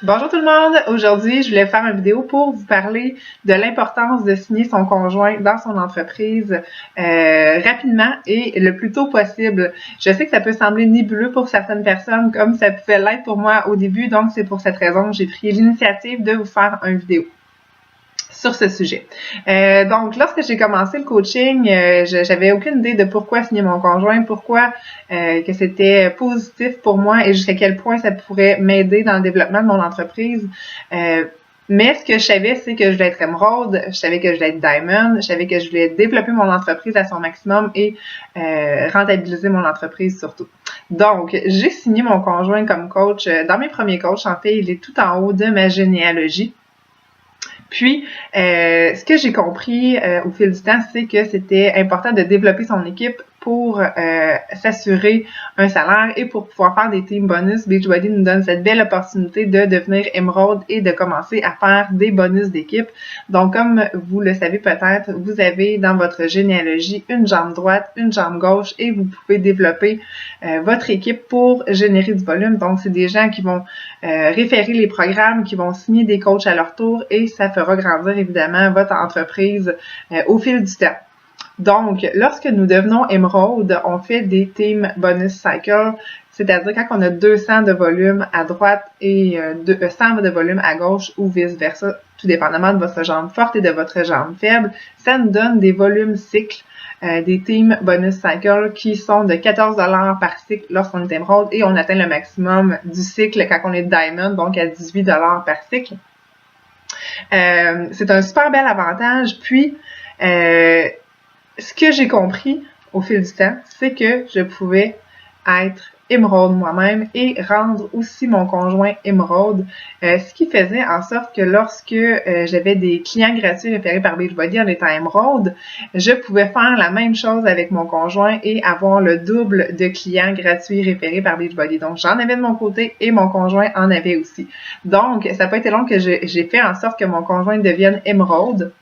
Bonjour tout le monde! Aujourd'hui, je voulais faire une vidéo pour vous parler de l'importance de signer son conjoint dans son entreprise rapidement et le plus tôt possible. Je sais que ça peut sembler nébuleux pour certaines personnes comme ça pouvait l'être pour moi au début, donc c'est pour cette raison que j'ai pris l'initiative de vous faire une vidéo sur ce sujet. Donc, lorsque j'ai commencé le coaching, j'avais aucune idée de pourquoi signer mon conjoint, pourquoi que c'était positif pour moi et jusqu'à quel point ça pourrait m'aider dans le développement de mon entreprise. Mais ce que je savais, c'est que je voulais être émeraude, je savais que je voulais être diamond, je savais que je voulais développer mon entreprise à son maximum et rentabiliser mon entreprise surtout. Donc, j'ai signé mon conjoint comme coach. Dans mes premiers coachs, en fait, il est tout en haut de ma généalogie. Puis, ce que j'ai compris au fil du temps, c'est que c'était important de développer son équipe pour s'assurer un salaire et pour pouvoir faire des team bonus. Beachbody nous donne cette belle opportunité de devenir émeraude et de commencer à faire des bonus d'équipe. Donc, comme vous le savez peut-être, vous avez dans votre généalogie une jambe droite, une jambe gauche et vous pouvez développer votre équipe pour générer du volume. Donc, c'est des gens qui vont référer les programmes, qui vont signer des coachs à leur tour et ça fera grandir évidemment votre entreprise au fil du temps. Donc, lorsque nous devenons émeraude, on fait des team bonus cycle, c'est-à-dire quand on a 200 de volume à droite et 100 de volume à gauche ou vice-versa, tout dépendamment de votre jambe forte et de votre jambe faible, ça nous donne des volumes cycles, des team bonus cycle qui sont de 14 $ par cycle lorsqu'on est émeraude et on atteint le maximum du cycle quand on est diamond, donc à 18 $ par cycle. C'est un super bel avantage. Puis, ce que j'ai compris au fil du temps, c'est que je pouvais être émeraude moi-même et rendre aussi mon conjoint émeraude, ce qui faisait en sorte que lorsque j'avais des clients gratuits référés par Beachbody en étant émeraude, je pouvais faire la même chose avec mon conjoint et avoir le double de clients gratuits référés par Beachbody. Donc, j'en avais de mon côté et mon conjoint en avait aussi. Donc, ça n'a pas été long que j'ai fait en sorte que mon conjoint devienne émeraude.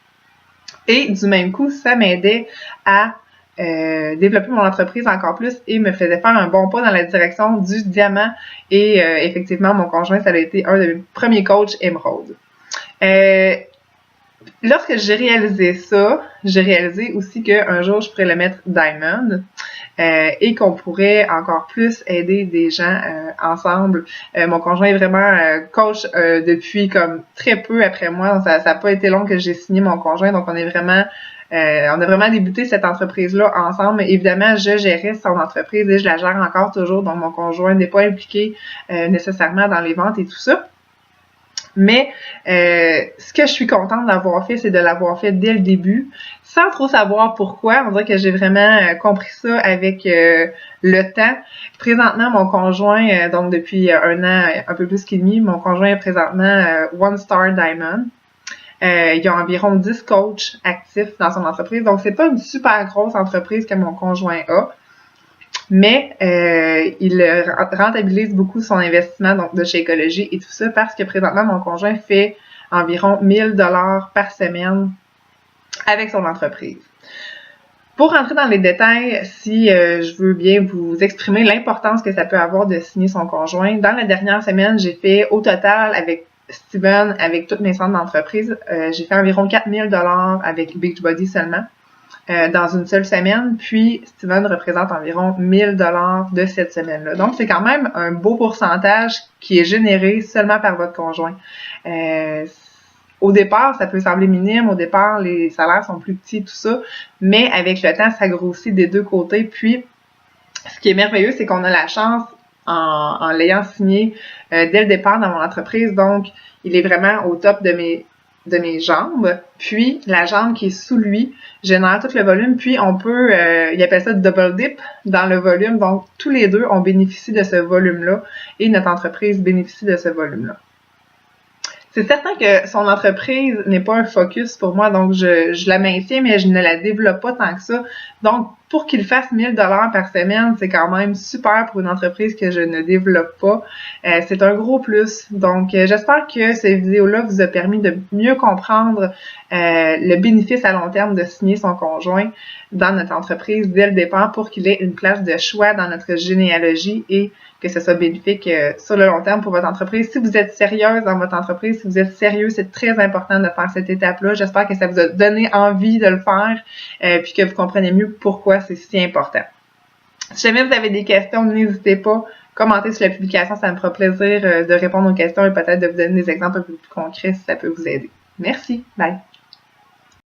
Et du même coup, ça m'aidait à développer mon entreprise encore plus et me faisait faire un bon pas dans la direction du diamant. Et effectivement, mon conjoint, ça a été un de mes premiers coachs émeraude. Lorsque j'ai réalisé ça, j'ai réalisé aussi qu'un jour, je pourrais le mettre diamond et qu'on pourrait encore plus aider des gens ensemble. Mon conjoint est vraiment coach depuis comme très peu après moi. Donc ça n'a pas été long que j'ai signé mon conjoint. Donc on a vraiment débuté cette entreprise-là ensemble. Mais évidemment, je gérais son entreprise et je la gère encore toujours. Donc mon conjoint n'est pas impliqué nécessairement dans les ventes et tout ça. Mais ce que je suis contente d'avoir fait, c'est de l'avoir fait dès le début, sans trop savoir pourquoi. On dirait que j'ai vraiment compris ça avec le temps. Présentement, mon conjoint, donc depuis un an, un peu plus qu'il demi, mon conjoint est présentement One Star Diamond. Il y a environ 10 coachs actifs dans son entreprise. Donc, c'est pas une super grosse entreprise que mon conjoint a. Mais il rentabilise beaucoup son investissement donc de Shakeology et tout ça parce que présentement, mon conjoint fait environ 1000 $ par semaine avec son entreprise. Pour rentrer dans les détails, si je veux bien vous exprimer l'importance que ça peut avoir de signer son conjoint, dans la dernière semaine, j'ai fait au total avec Steven, avec toutes mes centres d'entreprise, j'ai fait environ 4000 $ avec Beachbody seulement. Dans une seule semaine, puis Steven représente environ 1000 $ de cette semaine-là. Donc, c'est quand même un beau pourcentage qui est généré seulement par votre conjoint. Au départ, ça peut sembler minime, au départ, les salaires sont plus petits, tout ça, mais avec le temps, ça grossit des deux côtés. Puis, ce qui est merveilleux, c'est qu'on a la chance, en l'ayant signé dès le départ dans mon entreprise, donc il est vraiment au top de mes jambes, puis la jambe qui est sous lui génère tout le volume, puis on peut, il appelle ça double dip dans le volume, donc tous les deux, on bénéficie de ce volume-là et notre entreprise bénéficie de ce volume-là. C'est certain que son entreprise n'est pas un focus pour moi, donc je la maintiens, mais je ne la développe pas tant que ça Donc, pour qu'il fasse 1000 $ par semaine, c'est quand même super pour une entreprise que je ne développe pas. C'est un gros plus. Donc, j'espère que cette vidéo-là vous a permis de mieux comprendre le bénéfice à long terme de signer son conjoint dans notre entreprise dès le départ pour qu'il ait une place de choix dans notre généalogie et que ce soit bénéfique sur le long terme pour votre entreprise. Si vous êtes sérieuse dans votre entreprise, si vous êtes sérieux, c'est très important de faire cette étape-là. J'espère que ça vous a donné envie de le faire puis que vous comprenez mieux pourquoi c'est si important. Si jamais vous avez des questions, n'hésitez pas. Commentez sur la publication, ça me fera plaisir de répondre aux questions et peut-être de vous donner des exemples un peu plus concrets si ça peut vous aider. Merci. Bye.